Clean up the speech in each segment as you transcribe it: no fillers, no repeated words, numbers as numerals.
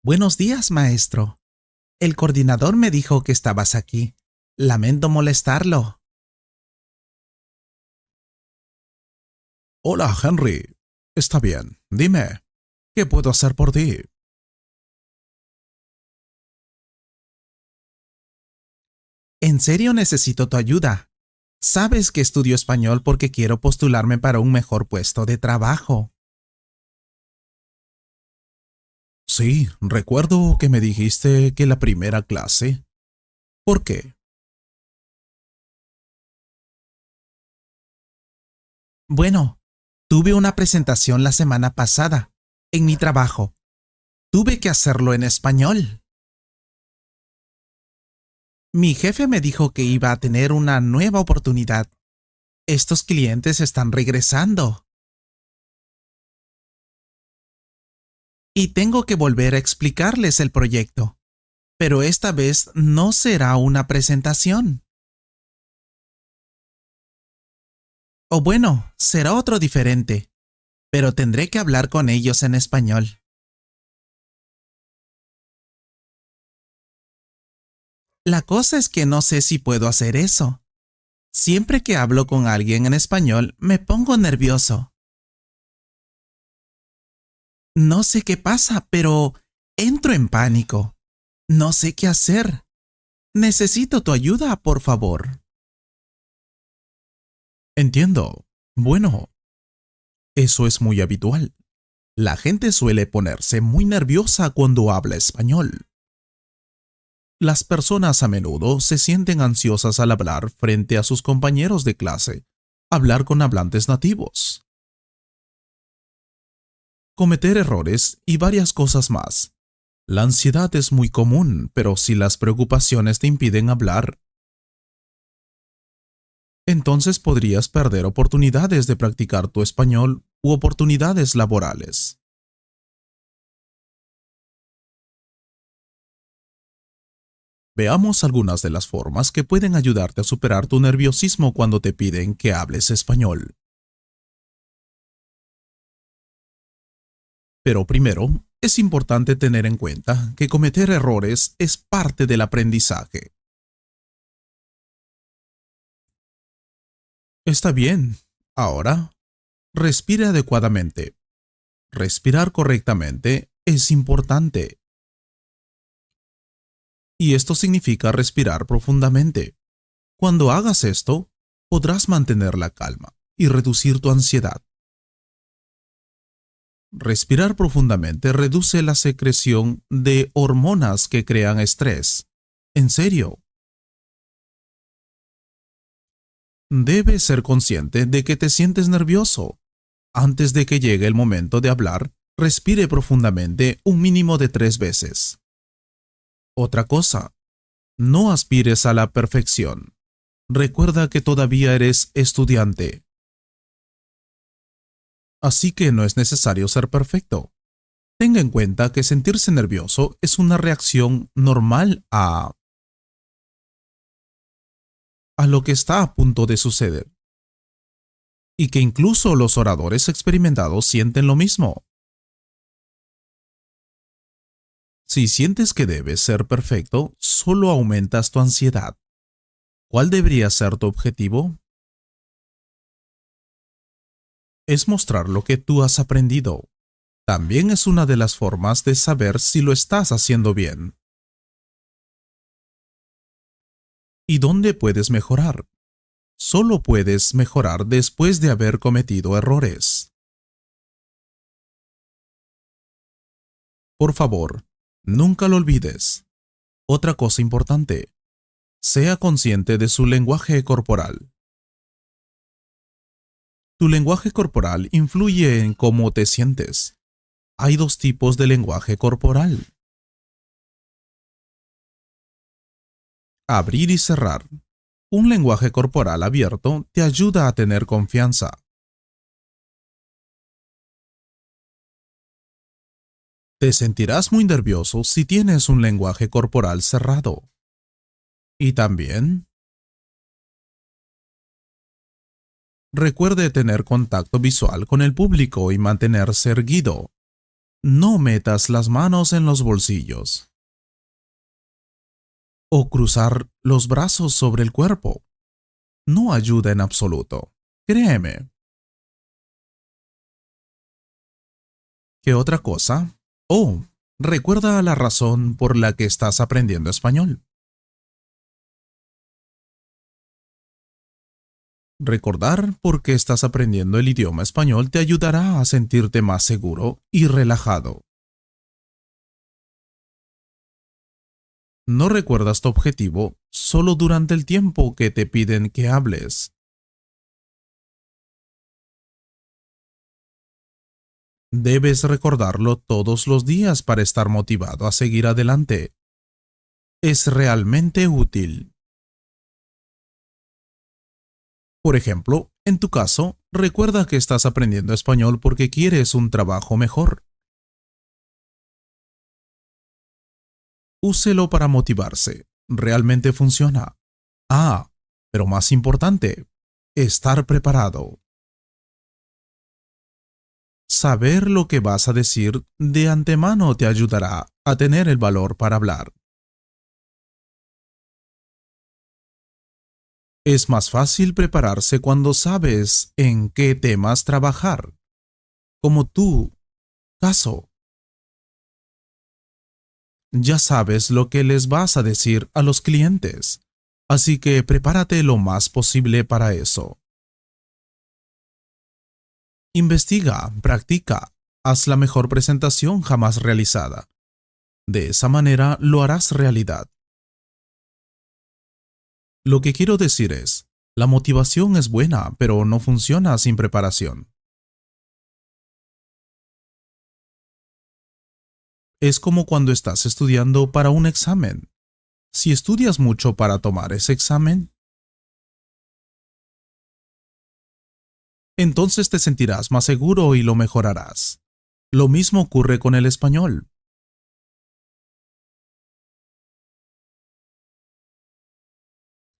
Buenos días, maestro. El coordinador me dijo que estabas aquí. Lamento molestarlo. Hola, Henry. Está bien. Dime, ¿qué puedo hacer por ti? En serio necesito tu ayuda. Sabes que estudio español porque quiero postularme para un mejor puesto de trabajo. Sí, recuerdo que me dijiste que la primera clase. ¿Por qué? Bueno, tuve una presentación la semana pasada, en mi trabajo. Tuve que hacerlo en español. Mi jefe me dijo que iba a tener una nueva oportunidad. Estos clientes están regresando. Y tengo que volver a explicarles el proyecto. Pero esta vez no será una presentación. O bueno, será otro diferente, pero tendré que hablar con ellos en español. La cosa es que no sé si puedo hacer eso. Siempre que hablo con alguien en español me pongo nervioso. No sé qué pasa, pero entro en pánico. No sé qué hacer. Necesito tu ayuda, por favor. Entiendo. Bueno, eso es muy habitual. La gente suele ponerse muy nerviosa cuando habla español. Las personas a menudo se sienten ansiosas al hablar frente a sus compañeros de clase, hablar con hablantes nativos, cometer errores y varias cosas más. La ansiedad es muy común, pero si las preocupaciones te impiden hablar, entonces podrías perder oportunidades de practicar tu español u oportunidades laborales. Veamos algunas de las formas que pueden ayudarte a superar tu nerviosismo cuando te piden que hables español. Pero primero, es importante tener en cuenta que cometer errores es parte del aprendizaje. Está bien. Ahora, respire adecuadamente. Respirar correctamente es importante. Y esto significa respirar profundamente. Cuando hagas esto, podrás mantener la calma y reducir tu ansiedad. Respirar profundamente reduce la secreción de hormonas que crean estrés. En serio, debes ser consciente de que te sientes nervioso. Antes de que llegue el momento de hablar, respire profundamente un mínimo de 3 veces. Otra cosa, no aspires a la perfección. Recuerda que todavía eres estudiante, así que no es necesario ser perfecto. Tenga en cuenta que sentirse nervioso es una reacción normal a lo que está a punto de suceder, y que incluso los oradores experimentados sienten lo mismo. Si sientes que debes ser perfecto, solo aumentas tu ansiedad. ¿Cuál debería ser tu objetivo? Es mostrar lo que tú has aprendido. También es una de las formas de saber si lo estás haciendo bien. ¿Y dónde puedes mejorar? Solo puedes mejorar después de haber cometido errores. Por favor, nunca lo olvides. Otra cosa importante, sea consciente de su lenguaje corporal. Tu lenguaje corporal influye en cómo te sientes. Hay dos tipos de lenguaje corporal: abrir y cerrar. Un lenguaje corporal abierto te ayuda a tener confianza. Te sentirás muy nervioso si tienes un lenguaje corporal cerrado. Y también, recuerde tener contacto visual con el público y mantenerse erguido. No metas las manos en los bolsillos. O cruzar los brazos sobre el cuerpo. No ayuda en absoluto. Créeme. ¿Qué otra cosa? Oh, recuerda la razón por la que estás aprendiendo español. Recordar por qué estás aprendiendo el idioma español te ayudará a sentirte más seguro y relajado. No recuerdas tu objetivo solo durante el tiempo que te piden que hables. Debes recordarlo todos los días para estar motivado a seguir adelante. Es realmente útil. Por ejemplo, en tu caso, recuerda que estás aprendiendo español porque quieres un trabajo mejor. Úselo para motivarse. Realmente funciona. Ah, pero más importante, estar preparado. Saber lo que vas a decir de antemano te ayudará a tener el valor para hablar. Es más fácil prepararse cuando sabes en qué temas trabajar, como tu caso. Ya sabes lo que les vas a decir a los clientes, así que prepárate lo más posible para eso. Investiga, practica, haz la mejor presentación jamás realizada. De esa manera lo harás realidad. Lo que quiero decir es, la motivación es buena, pero no funciona sin preparación. Es como cuando estás estudiando para un examen. Si estudias mucho para tomar ese examen, entonces te sentirás más seguro y lo mejorarás. Lo mismo ocurre con el español.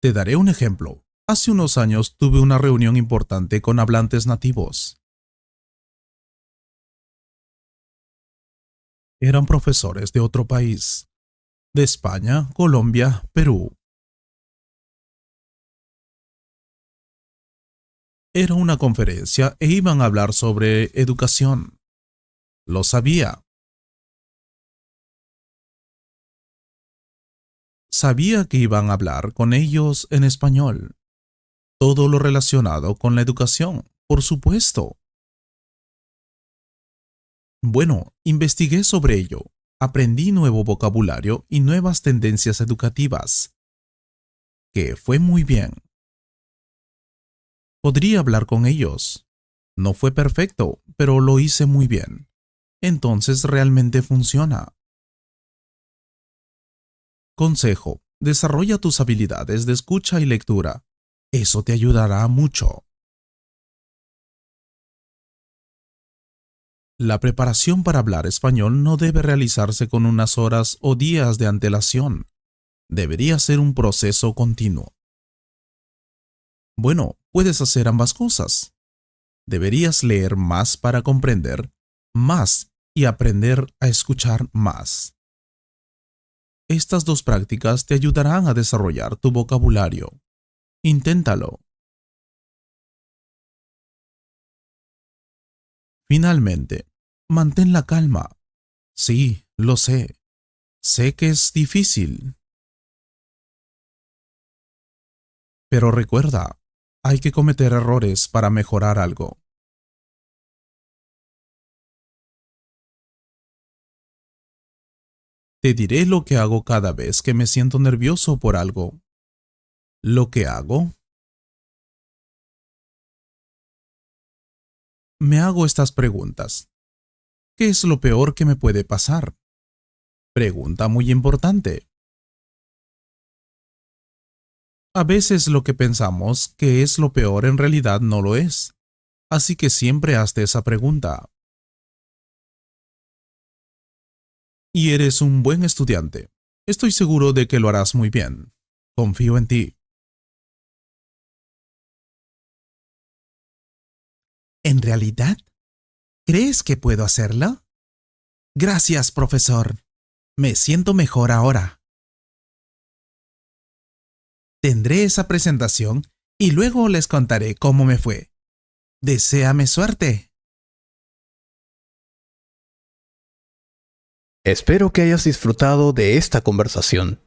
Te daré un ejemplo. Hace unos años tuve una reunión importante con hablantes nativos. Eran profesores de otro país, de España, Colombia, Perú. Era una conferencia e iban a hablar sobre educación. Lo sabía. Sabía que iban a hablar con ellos en español. Todo lo relacionado con la educación, por supuesto. Bueno, investigué sobre ello. Aprendí nuevo vocabulario y nuevas tendencias educativas, que fue muy bien. Podría hablar con ellos. No fue perfecto, pero lo hice muy bien. Entonces realmente funciona. Consejo: desarrolla tus habilidades de escucha y lectura. Eso te ayudará mucho. La preparación para hablar español no debe realizarse con unas horas o días de antelación. Debería ser un proceso continuo. Bueno, puedes hacer ambas cosas. Deberías leer más para comprender más y aprender a escuchar más. Estas dos prácticas te ayudarán a desarrollar tu vocabulario. Inténtalo. Finalmente, mantén la calma. Sí, lo sé. Sé que es difícil. Pero recuerda, hay que cometer errores para mejorar algo. Te diré lo que hago cada vez que me siento nervioso por algo. Lo que hago, me hago estas preguntas. ¿Qué es lo peor que me puede pasar? Pregunta muy importante. A veces lo que pensamos que es lo peor en realidad no lo es. Así que siempre hazte esa pregunta. Y eres un buen estudiante. Estoy seguro de que lo harás muy bien. Confío en ti. ¿En realidad? ¿Crees que puedo hacerlo? Gracias, profesor. Me siento mejor ahora. Tendré esa presentación y luego les contaré cómo me fue. Deséame suerte. Espero que hayas disfrutado de esta conversación.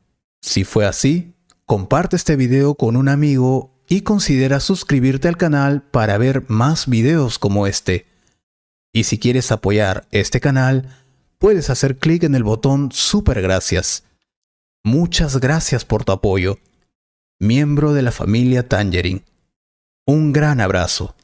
Si fue así, comparte este video con un amigo y considera suscribirte al canal para ver más videos como este. Y si quieres apoyar este canal, puedes hacer clic en el botón Super Gracias. Muchas gracias por tu apoyo. Miembro de la familia Tangerine. Un gran abrazo.